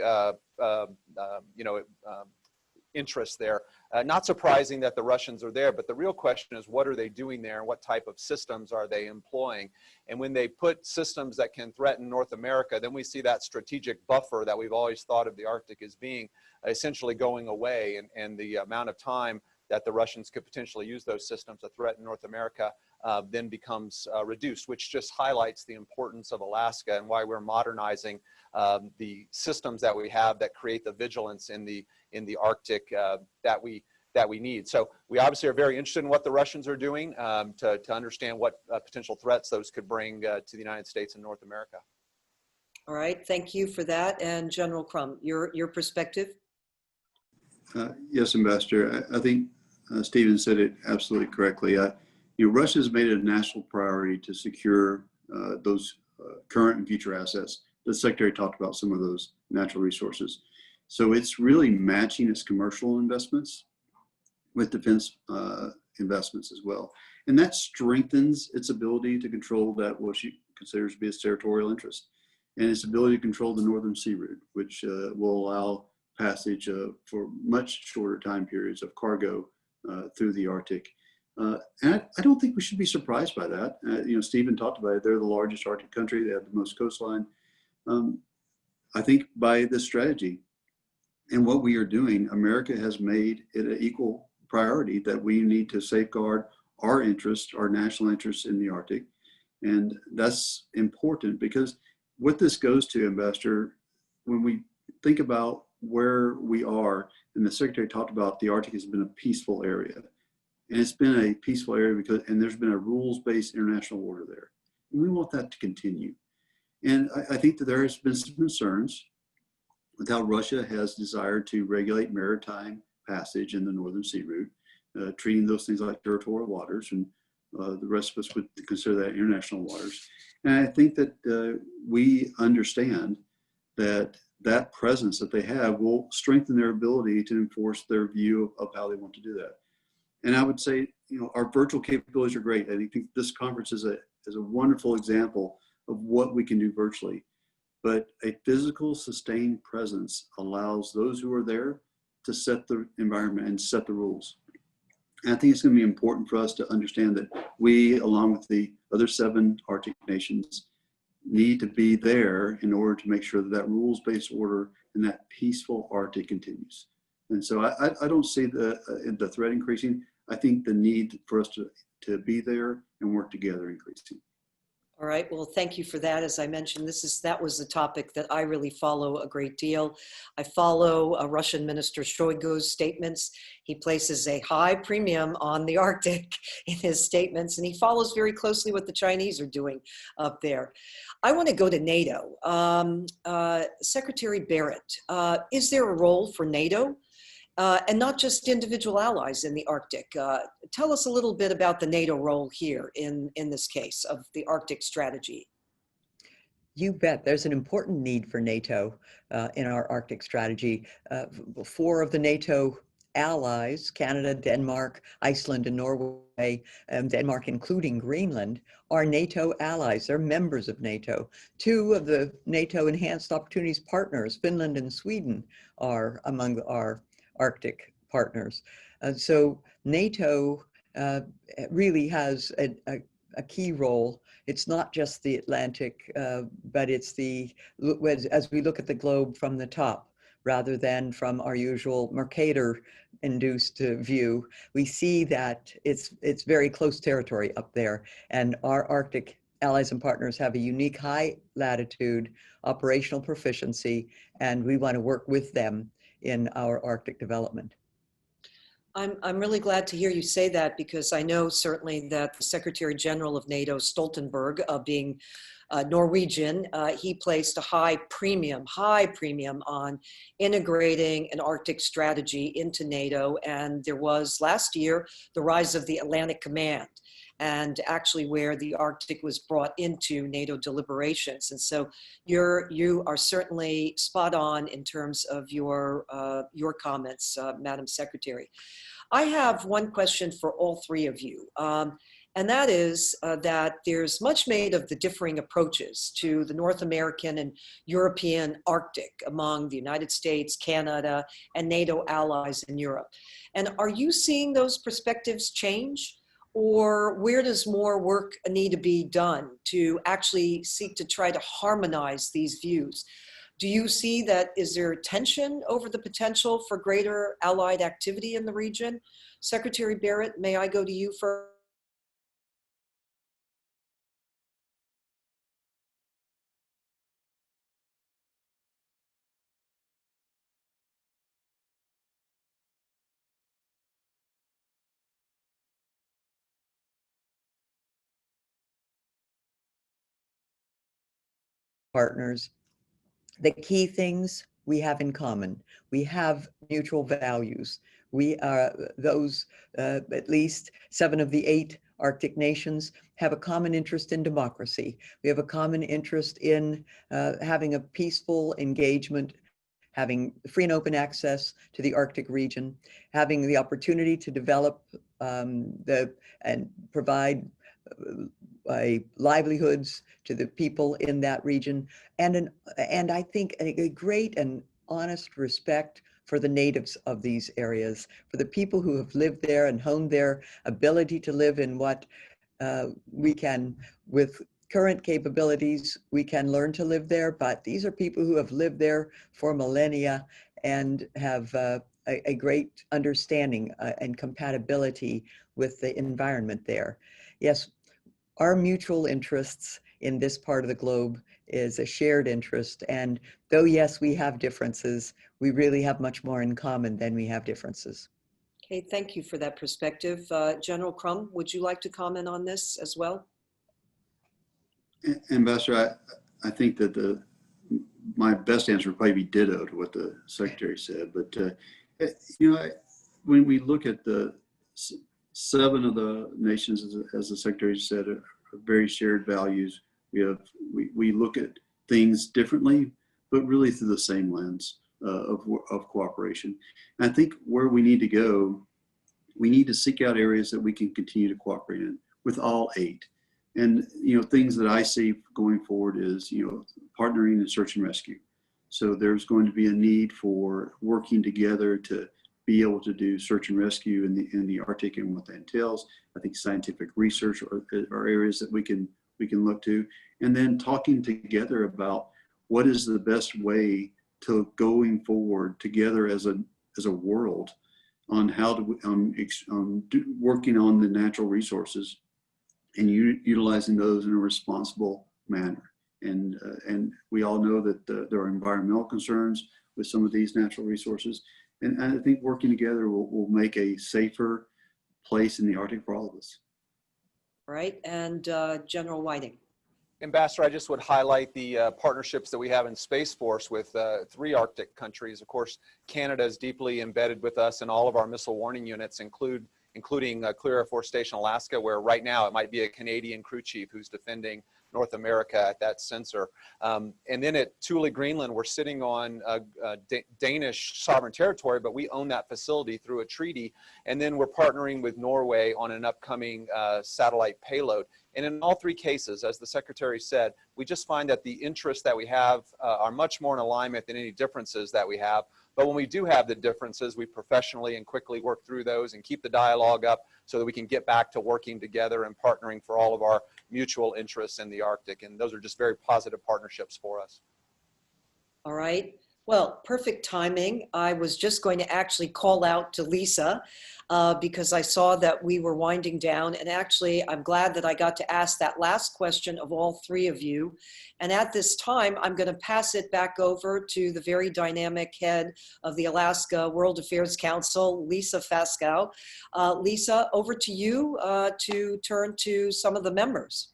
interest there. Not surprising that the Russians are there, but the real question is, what are they doing there and what type of systems are they employing? And when they put systems that can threaten North America, then we see that strategic buffer that we've always thought of the Arctic as being essentially going away, and the amount of time that the Russians could potentially use those systems to threaten North America then becomes reduced, which just highlights the importance of Alaska and why we're modernizing the systems that we have that create the vigilance in the Arctic that we need. So we obviously are very interested in what the Russians are doing to understand what potential threats those could bring to the United States and North America. All right, thank you for that. And General Krumm, your perspective? Yes, Ambassador. I think Stephen said it absolutely correctly. Russia has made it a national priority to secure those current and future assets. The Secretary talked about some of those natural resources. So it's really matching its commercial investments with defense investments as well. And that strengthens its ability to control that what she considers to be its territorial interest, and its ability to control the northern sea route, which will allow passage for much shorter time periods of cargo through the Arctic. And I don't think we should be surprised by that. Stephen talked about it. They're the largest Arctic country. They have the most coastline. I think by this strategy and what we are doing, America has made it an equal priority that we need to safeguard our interests, our national interests in the Arctic. And that's important because what this goes to, Ambassador, when we think about where we are, and the Secretary talked about the Arctic has been a peaceful area. And it's been a peaceful area and there's been a rules-based international order there. And we want that to continue. And I think that there has been some concerns with how Russia has desired to regulate maritime passage in the northern sea route, treating those things like territorial waters, and the rest of us would consider that international waters. And I think that we understand that that presence that they have will strengthen their ability to enforce their view of how they want to do that. And I would say, our virtual capabilities are great. I think this conference is a wonderful example of what we can do virtually. But a physical, sustained presence allows those who are there to set the environment and set the rules. And I think it's going to be important for us to understand that we, along with the other 7 Arctic nations, need to be there in order to make sure that that rules-based order and that peaceful Arctic continues. And so I don't see the threat increasing. I think the need for us to be there and work together increasing. All right, well, thank you for that. As I mentioned, that was a topic that I really follow a great deal. I follow Russian Minister Shoigu's statements. He places a high premium on the Arctic in his statements, and he follows very closely what the Chinese are doing up there. I want to go to NATO. Secretary Barrett, is there a role for NATO? And not just individual allies in the Arctic. Tell us a little bit about the NATO role here in this case of the Arctic strategy. You bet. There's an important need for NATO in our Arctic strategy. 4 of the NATO allies, Canada, Denmark, Iceland, and Norway, Denmark including Greenland, are NATO allies. They're members of NATO. 2 of the NATO Enhanced Opportunities partners, Finland and Sweden, are among our Arctic partners. So NATO really has a key role. It's not just the Atlantic, but it's as we look at the globe from the top, rather than from our usual Mercator-induced view, we see that it's very close territory up there, and our Arctic allies and partners have a unique high latitude, operational proficiency, and we want to work with them in our Arctic development. I'm really glad to hear you say that, because I know certainly that the Secretary General of NATO, Stoltenberg, being Norwegian, he placed a high premium on integrating an Arctic strategy into NATO. And there was last year the rise of the Atlantic Command, and actually where the Arctic was brought into NATO deliberations. And so you are certainly spot on in terms of your comments, Madam Secretary. I have one question for all 3 of you. And that is that there's much made of the differing approaches to the North American and European Arctic among the United States, Canada, and NATO allies in Europe. And are you seeing those perspectives change? Or where does more work need to be done to actually seek to try to harmonize these views? Do you see that, is there tension over the potential for greater allied activity in the region? Secretary Barrett, may I go to you first? partners. The key things we have in common. We have mutual values. We are at least 7 of the 8 Arctic nations have a common interest in democracy. We have a common interest in having a peaceful engagement, having free and open access to the Arctic region, having the opportunity to develop and provide livelihoods to the people in that region, and I think a great and honest respect for the natives of these areas, for the people who have lived there and honed their ability to live in what we can, with current capabilities, we can learn to live there, but these are people who have lived there for millennia and have a great understanding and compatibility with the environment there. Yes, our mutual interests in this part of the globe is a shared interest. And though, yes, we have differences, we really have much more in common than we have differences. Okay, thank you for that perspective. General Krumm, would you like to comment on this as well? Ambassador, I think that my best answer would probably be ditto to what the Secretary said. But, you know, when we look at the 7 of the nations, as the Secretary said, are very shared values. We look at things differently, but really through the same lens of cooperation. And I think where we need to go, we need to seek out areas that we can continue to cooperate in with all 8. And, you know, things that I see going forward is, you know, partnering in search and rescue. So there's going to be a need for working together to be able to do search and rescue in the Arctic and what that entails. I think scientific research are areas that we can look to, and then talking together about what is the best way to going forward together as a world on how to working on the natural resources and utilizing those in a responsible manner. And we all know that there are environmental concerns with some of these natural resources. And I think working together will make a safer place in the Arctic for all of us. All right, and General Whiting. Ambassador, I just would highlight the partnerships that we have in Space Force with 3 Arctic countries. Of course, Canada is deeply embedded with us, and all of our missile warning units including Clear Air Force Station, Alaska, where right now it might be a Canadian crew chief who's defending North America at that sensor. And then at Thule, Greenland, we're sitting on Danish sovereign territory, but we own that facility through a treaty. And then we're partnering with Norway on an upcoming satellite payload. And in all 3 cases, as the Secretary said, we just find that the interests that we have are much more in alignment than any differences that we have. But when we do have the differences, we professionally and quickly work through those and keep the dialogue up so that we can get back to working together and partnering for all of our mutual interests in the Arctic. And those are just very positive partnerships for us. All right. Well, perfect timing. I was just going to actually call out to Lisa because I saw that we were winding down. And actually, I'm glad that I got to ask that last question of all 3 of you. And at this time, I'm going to pass it back over to the very dynamic head of the Alaska World Affairs Council, Lisa Faskow. Lisa, over to you to turn to some of the members.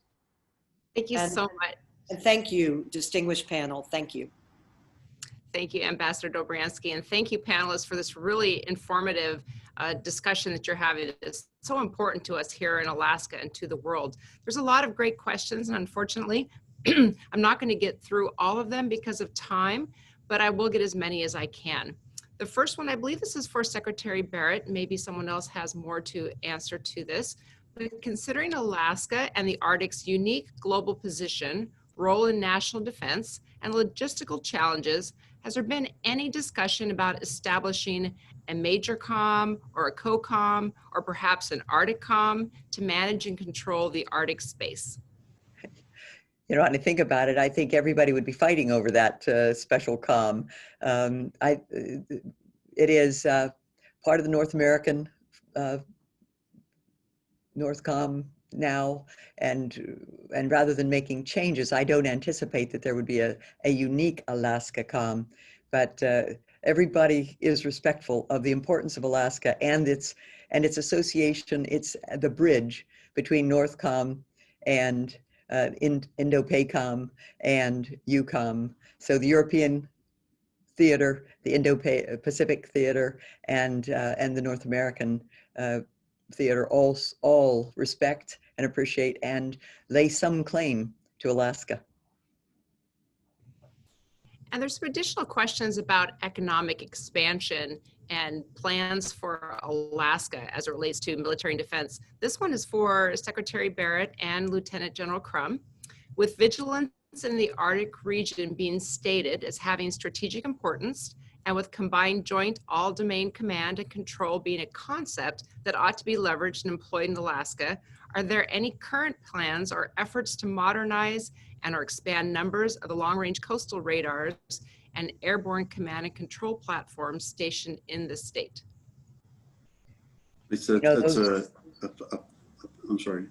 Thank you so much. And thank you, distinguished panel. Thank you. Thank you, Ambassador Dobriansky, and thank you, panelists, for this really informative discussion that you're having. It's so important to us here in Alaska and to the world. There's a lot of great questions, and unfortunately, I'm not going to get through all of them because of time, but I will get as many as I can. The first one, I believe this is for Secretary Barrett. Maybe someone else has more to answer to this. But considering Alaska and the Arctic's unique global position, role in national defense, and logistical challenges, has there been any discussion about establishing a major COM or a co-COM or perhaps an Arctic COM to manage and control the Arctic space? You know, when I think about it, I think everybody would be fighting over that special COM. It is part of the North American NORTHCOM now, and rather than making changes, I don't anticipate that there would be a unique Alaska COM, but everybody is respectful of the importance of Alaska and its association. It's the bridge between NORTHCOM and Indo-PACOM and EUCOM. So the European theater, the Indo-Pacific theater, and the North American theater all respect and appreciate and lay some claim to Alaska. And there's some additional questions about economic expansion and plans for Alaska as it relates to military and defense. This one is for Secretary Barrett and Lieutenant General Krumm. With vigilance in the Arctic region being stated as having strategic importance, and with combined joint all-domain command and control being a concept that ought to be leveraged and employed in Alaska, are there any current plans or efforts to modernize and or expand numbers of the long-range coastal radars and airborne command and control platforms stationed in the state? I'm sorry,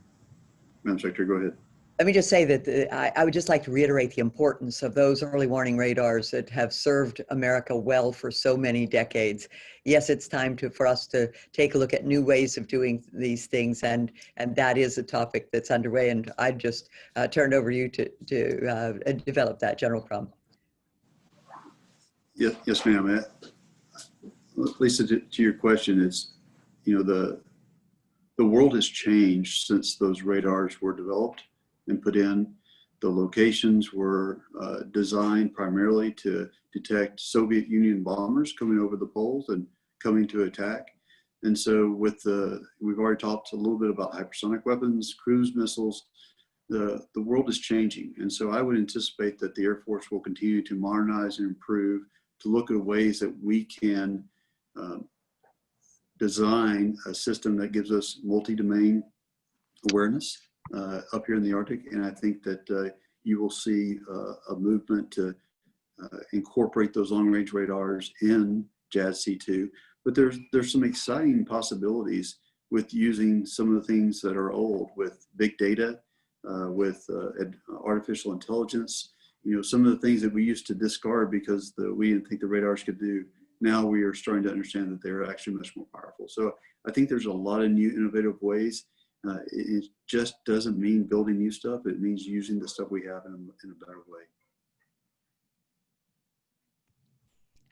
Madam Secretary, go ahead. Let me just say that I would just like to reiterate the importance of those early warning radars that have served America well for so many decades. Yes, it's time for us to take a look at new ways of doing these things, and that is a topic that's underway. And I'd just turn over to you to develop that, General Krumm. Yes, ma'am. Lisa, to your question, it's, you know, the world has changed since those radars were developed and put in. The locations were designed primarily to detect Soviet Union bombers coming over the poles and coming to attack. And so we've already talked a little bit about hypersonic weapons, cruise missiles. The world is changing. And so I would anticipate that the Air Force will continue to modernize and improve, to look at ways that we can design a system that gives us multi-domain awareness up here in the Arctic. And I think that you will see a movement to incorporate those long-range radars in JADC2. But there's some exciting possibilities with using some of the things that are old, with big data, with artificial intelligence. You know, some of the things that we used to discard because we didn't think the radars could do, now we are starting to understand that they're actually much more powerful. So I think there's a lot of new innovative ways. It just doesn't mean building new stuff. It means using the stuff we have in a better way.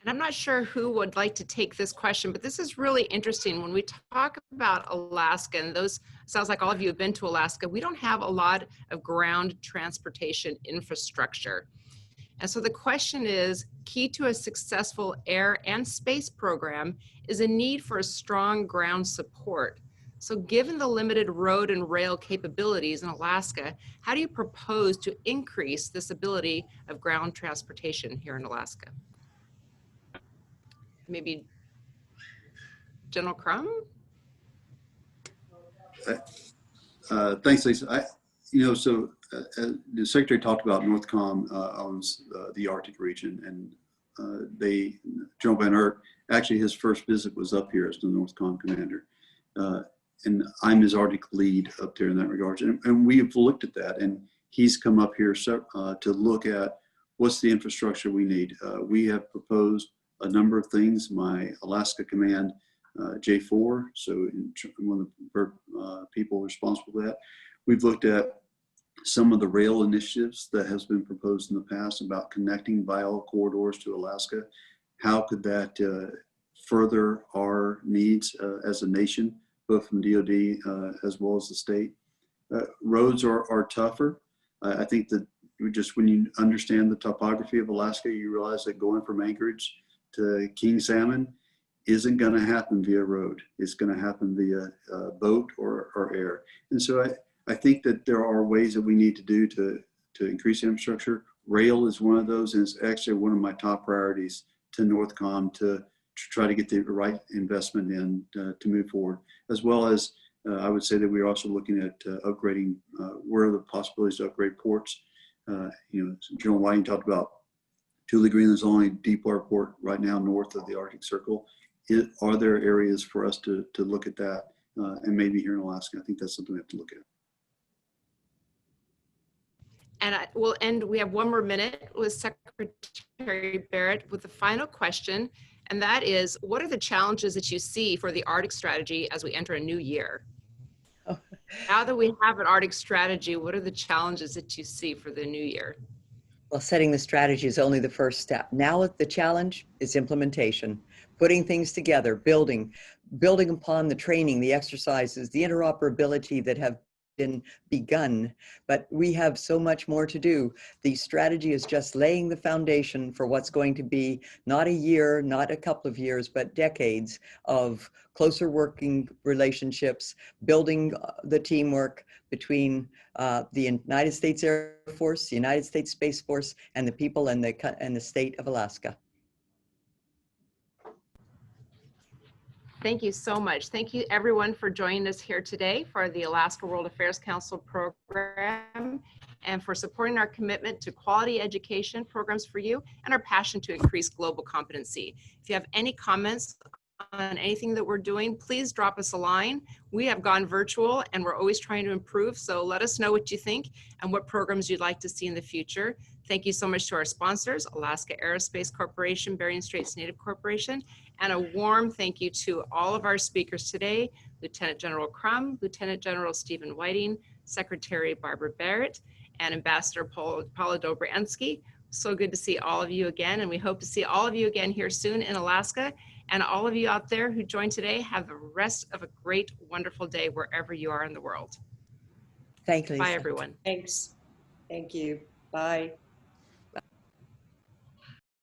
And I'm not sure who would like to take this question, but this is really interesting. When we talk about Alaska, and those, sounds like all of you have been to Alaska, we don't have a lot of ground transportation infrastructure. And so the question is, key to a successful air and space program is a need for a strong ground support. So given the limited road and rail capabilities in Alaska, how do you propose to increase this ability of ground transportation here in Alaska? Maybe General Krumm? Thanks, Lisa. The Secretary talked about NORTHCOM owns the Arctic region, and General Van Ert, actually his first visit was up here as the NORTHCOM commander. And I'm his Arctic lead up there in that regard. And we've looked at that, and he's come up here to look at what's the infrastructure we need. We have proposed a number of things. My Alaska Command, J4, so one of the people responsible for that. We've looked at some of the rail initiatives that has been proposed in the past about connecting vital corridors to Alaska. How could that further our needs as a nation, both from DoD as well as the state? Roads are tougher. I think that when you understand the topography of Alaska, you realize that going from Anchorage to King Salmon isn't going to happen via road. It's going to happen via boat or air. And so I think that there are ways that we need to do to increase infrastructure. Rail is one of those, and it's actually one of my top priorities to NORTHCOM to try to get the right investment in to move forward. As well as I would say that we're also looking at upgrading, where are the possibilities to upgrade ports. General Whiting talked about Thule, Greenland is the only deep water port right now north of the Arctic Circle. Are there areas for us to look at that, and maybe here in Alaska? I think that's something we have to look at. And we'll end, we have one more minute with Secretary Barrett with the final question, and that is, what are the challenges that you see for the Arctic strategy as we enter a new year? Now that we have an Arctic strategy, what are the challenges that you see for the new year? Well, setting the strategy is only the first step. Now the challenge is implementation, putting things together, building upon the training, the exercises, the interoperability that have been begun, but we have so much more to do. The strategy is just laying the foundation for what's going to be not a year, not a couple of years, but decades of closer working relationships, building the teamwork between the United States Air Force, the United States Space Force, and the people and the state of Alaska. Thank you so much. Thank you everyone for joining us here today for the Alaska World Affairs Council program and for supporting our commitment to quality education programs for you and our passion to increase global competency. If you have any comments on anything that we're doing, please drop us a line. We have gone virtual and we're always trying to improve. So let us know what you think and what programs you'd like to see in the future. Thank you so much to our sponsors, Alaska Aerospace Corporation, Bering Straits Native Corporation, and a warm thank you to all of our speakers today, Lieutenant General Krumm, Lieutenant General Stephen Whiting, Secretary Barbara Barrett, and Ambassador Paula Dobriansky. So good to see all of you again, and we hope to see all of you again here soon in Alaska. And all of you out there who joined today, have the rest of a great, wonderful day wherever you are in the world. Thank you, Lisa. Bye, everyone. Thanks. Thank you. Bye.